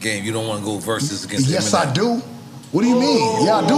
Game. You don't want to go versus against Yes, Eminem. I do. What do you mean? Yeah, I do.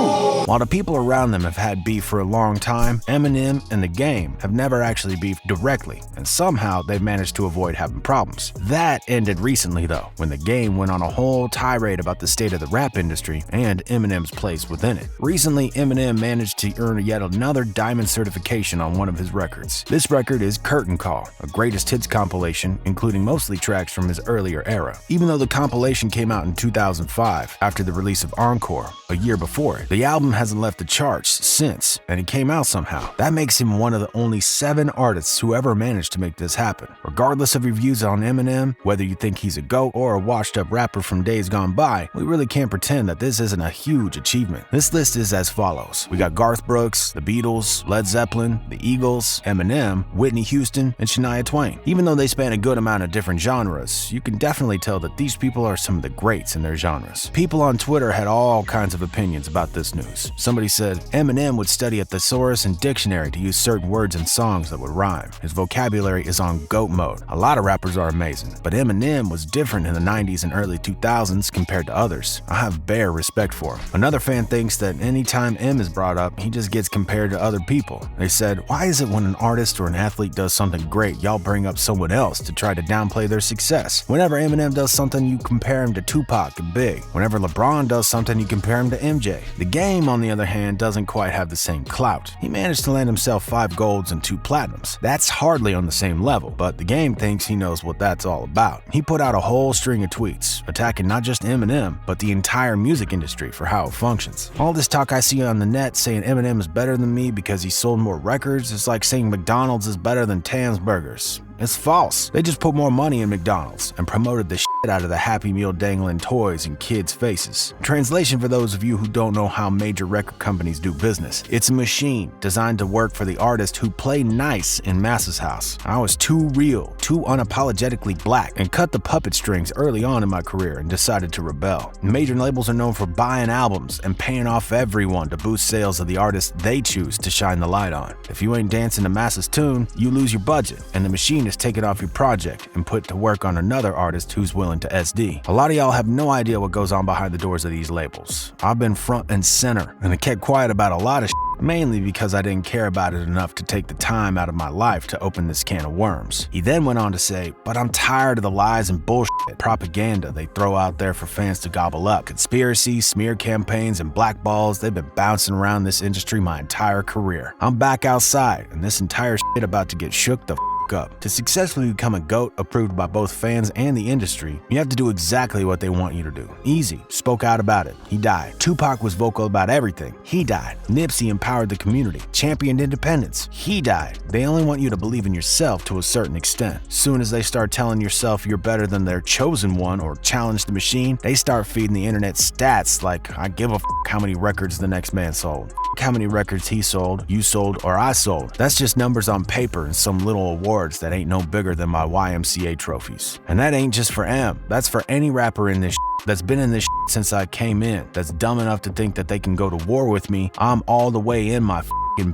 While the people around them have had beef for a long time, Eminem and The Game have never actually beefed directly, and somehow they've managed to avoid having problems. That ended recently though, when The Game went on a whole tirade about the state of the rap industry and Eminem's place within it. Recently, Eminem managed to earn yet another diamond certification on one of his records. This record is Curtain Call, a greatest hits compilation, including mostly tracks from his earlier era. Even though the compilation came out in 2005, after the release of Encore, a year before it, the album hasn't left the charts since, and it came out somehow. That makes him one of the only 7 artists who ever managed to make this happen. Regardless of your views on Eminem, whether you think he's a GOAT or a washed-up rapper from days gone by, we really can't pretend that this isn't a huge achievement. This list is as follows. We got Garth Brooks, the Beatles, Led Zeppelin, the Eagles, Eminem, Whitney Houston, and Shania Twain. Even though they span a good amount of different genres, you can definitely tell that these people are some of the greats in their genres. People on Twitter had all kinds of opinions about this news. Somebody said Eminem would study a thesaurus and dictionary to use certain words in songs that would rhyme. His vocabulary is on GOAT mode. A lot of rappers are amazing, but Eminem was different in the 90s and early 2000s compared to others. I have bare respect for him. Another fan thinks that anytime M is brought up, he just gets compared to other people. They said, why is it when an artist or an athlete does something great, y'all bring up someone else to try to downplay their success? Whenever Eminem does something, you compare him to Tupac and Big. Whenever LeBron does something, you compare him to MJ. The Game, on the other hand, doesn't quite have the same clout. He managed to land himself 5 golds and 2 platinums. That's hardly on the same level, but The Game thinks he knows what that's all about. He put out a whole string of tweets, attacking not just Eminem, but the entire music industry for how it functions. All this talk I see on the net saying Eminem is better than me because he sold more records is like saying McDonald's is better than Tan's Burgers. It's false. They just put more money in McDonald's and promoted the shit out of the Happy Meal dangling toys in kids' faces. Translation for those of you who don't know how major record companies do business. It's a machine designed to work for the artist who play nice in Massa's house. I was too real, too unapologetically black, and cut the puppet strings early on in my career and decided to rebel. Major labels are known for buying albums and paying off everyone to boost sales of the artist they choose to shine the light on. If you ain't dancing to Massa's tune, you lose your budget, and the machine is taken off your project and put to work on another artist who's willing to SD. A lot of y'all have no idea what goes on behind the doors of these labels. I've been front and center, and I kept quiet about a lot of mainly because I didn't care about it enough to take the time out of my life to open this can of worms. He then went on to say, but I'm tired of the lies and bullshit propaganda they throw out there for fans to gobble up. Conspiracy, smear campaigns, and blackballs, they've been bouncing around this industry my entire career. I'm back outside, and this entire shit about to get shook the up. To successfully become a GOAT approved by both fans and the industry, you have to do exactly what they want you to do. Easy spoke out about it. He died. Tupac was vocal about everything. He died. Nipsey empowered the community, championed independence. He died. They only want you to believe in yourself to a certain extent. Soon as they start telling yourself you're better than their chosen one or challenge the machine, they start feeding the internet stats like, I give a how many records the next man sold. How many records he sold, you sold, or I sold. That's just numbers on paper and some little awards that ain't no bigger than my YMCA trophies. And that ain't just for M. That's for any rapper in this that's been in this since I came in, that's dumb enough to think that they can go to war with me. I'm all the way in my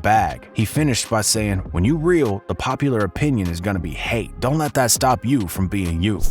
bag. He finished by saying, when you real, the popular opinion is gonna be hate. Don't let that stop you from being you.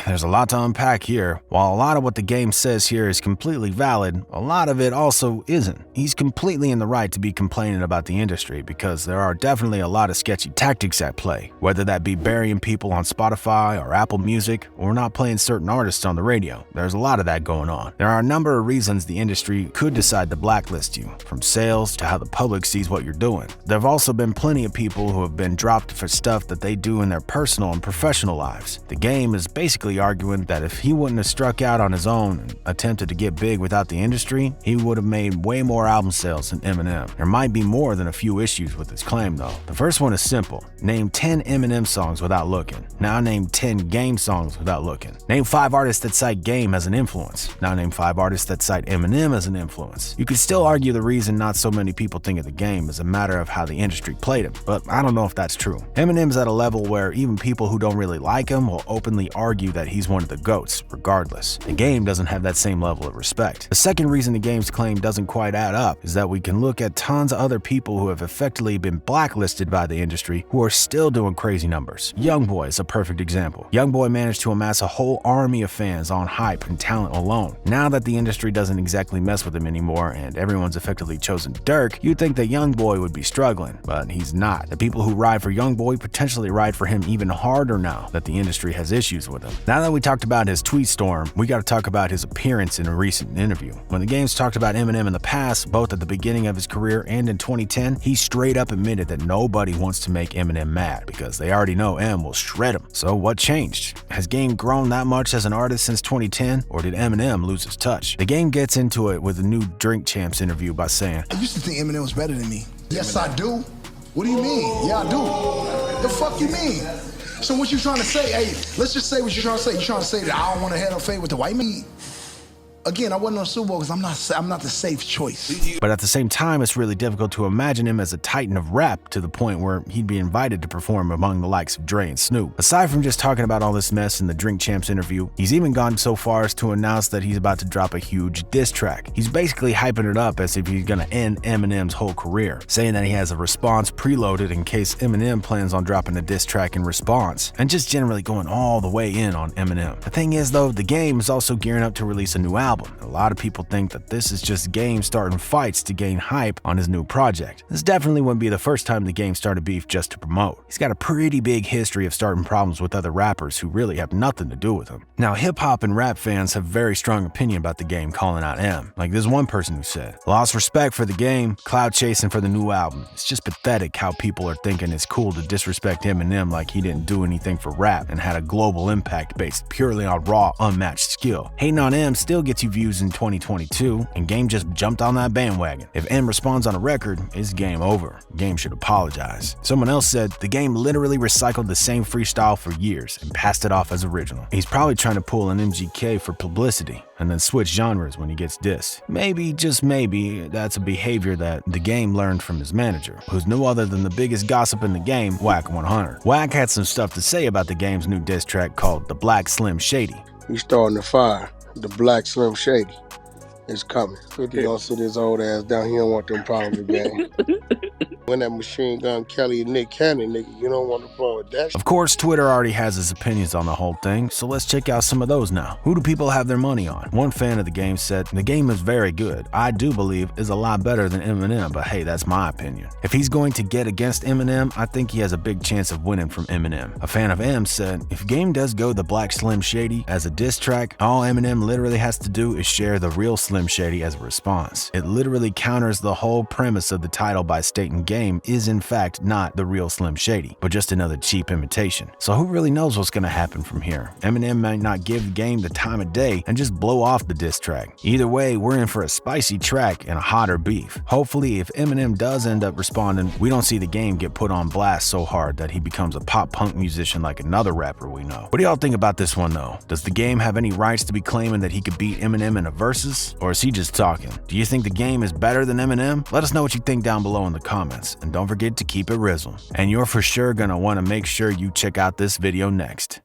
There's a lot to unpack here. While a lot of what The Game says here is completely valid, a lot of it also isn't. He's completely in the right to be complaining about the industry because there are definitely a lot of sketchy tactics at play, whether that be burying people on Spotify or Apple Music or not playing certain artists on the radio. There's a lot of that going on. There are a number of reasons the industry could decide to blacklist you, from sales to how the public sees what you're doing. There have also been plenty of people who have been dropped for stuff that they do in their personal and professional lives. The Game is basically arguing that if he wouldn't have struck out on his own and attempted to get big without the industry, he would have made way more album sales than Eminem. There might be more than a few issues with his claim though. The first one is simple. Name 10 Eminem songs without looking. Now name 10 Game songs without looking. Name 5 artists that cite Game as an influence. Now name 5 artists that cite Eminem as an influence. You could still argue the reason not so many people think of The Game is a matter of how the industry played him, but I don't know if that's true. Eminem's at a level where even people who don't really like him will openly argue that he's one of the GOATs, regardless. The Game doesn't have that same level of respect. The second reason The Game's claim doesn't quite add up is that we can look at tons of other people who have effectively been blacklisted by the industry who are still doing crazy numbers. Youngboy is a perfect example. Youngboy managed to amass a whole army of fans on hype and talent alone. Now that the industry doesn't exactly mess with him anymore and everyone's effectively chosen Dirk, you'd think that Youngboy would be struggling, but he's not. The people who ride for Youngboy potentially ride for him even harder now that the industry has issues with him. Now that we talked about his tweet storm, we gotta talk about his appearance in a recent interview. When The Game's talked about Eminem in the past, both at the beginning of his career and in 2010, he straight up admitted that nobody wants to make Eminem mad because they already know M will shred him. So what changed? Has Game grown that much as an artist since 2010, or did Eminem lose his touch? The Game gets into it with a new Drink Champs interview by saying, I used to think Eminem was better than me. Yes, I do. What do you mean? Yeah, I do. The fuck you mean? So what you trying to say? Hey, let's just say what you're trying to say. You're trying to say that I don't want to head on fade with the white man. Again, I wasn't on Super Bowl because I'm not the safe choice. But at the same time, it's really difficult to imagine him as a titan of rap to the point where he'd be invited to perform among the likes of Dre and Snoop. Aside from just talking about all this mess in the Drink Champs interview, he's even gone so far as to announce that he's about to drop a huge diss track. He's basically hyping it up as if he's gonna end Eminem's whole career, saying that he has a response preloaded in case Eminem plans on dropping a diss track in response, and just generally going all the way in on Eminem. The thing is though, The Game is also gearing up to release a new album. A lot of people think that this is just Game starting fights to gain hype on his new project. This definitely wouldn't be the first time The Game started beef just to promote. He's got a pretty big history of starting problems with other rappers who really have nothing to do with him. Now, hip-hop and rap fans have very strong opinion about The Game calling out M. Like there's one person who said, "Lost respect for The Game, cloud chasing for the new album. It's just pathetic how people are thinking it's cool to disrespect Eminem like he didn't do anything for rap and had a global impact based purely on raw, unmatched skill. Hating on M still gets you views in 2022, and Game just jumped on that bandwagon. If M responds on a record, it's game over. Game should apologize." Someone else said, "The Game literally recycled the same freestyle for years and passed it off as original. He's probably trying to pull an MGK for publicity and then switch genres when he gets dissed. Maybe, just maybe, that's a behavior that The Game learned from his manager, who's no other than the biggest gossip in the game, Wack 100. Wack had some stuff to say about The Game's new diss track called The Black Slim Shady. "He's starting to fire. The Black Slim Shady is coming. 50 gonna sit his old ass down. He don't want them problems again. When that Machine Gun Kelly and Nick Cannon, nigga, you don't want to play with that shit." Of course, Twitter already has his opinions on the whole thing, so let's check out some of those now. Who do people have their money on? One fan of The Game said, "The Game is very good. I do believe is a lot better than Eminem, but hey, that's my opinion. If he's going to get against Eminem, I think he has a big chance of winning from Eminem." A fan of M said, "If Game does go the Black Slim Shady as a diss track, all Eminem literally has to do is share the real Slim Shady as a response. It literally counters the whole premise of the title by stating Game is in fact not the real Slim Shady, but just another cheap imitation. So who really knows what's gonna happen from here? Eminem might not give The Game the time of day and just blow off the diss track. Either way, we're in for a spicy track and a hotter beef. Hopefully, if Eminem does end up responding, we don't see The Game get put on blast so hard that he becomes a pop-punk musician like another rapper we know. What do y'all think about this one though? Does The Game have any rights to be claiming that he could beat Eminem in a versus? Or is he just talking? Do you think The Game is better than Eminem? Let us know what you think down below in the comments. And don't forget to keep it RIZZLE. And you're for sure gonna want to make sure you check out this video next.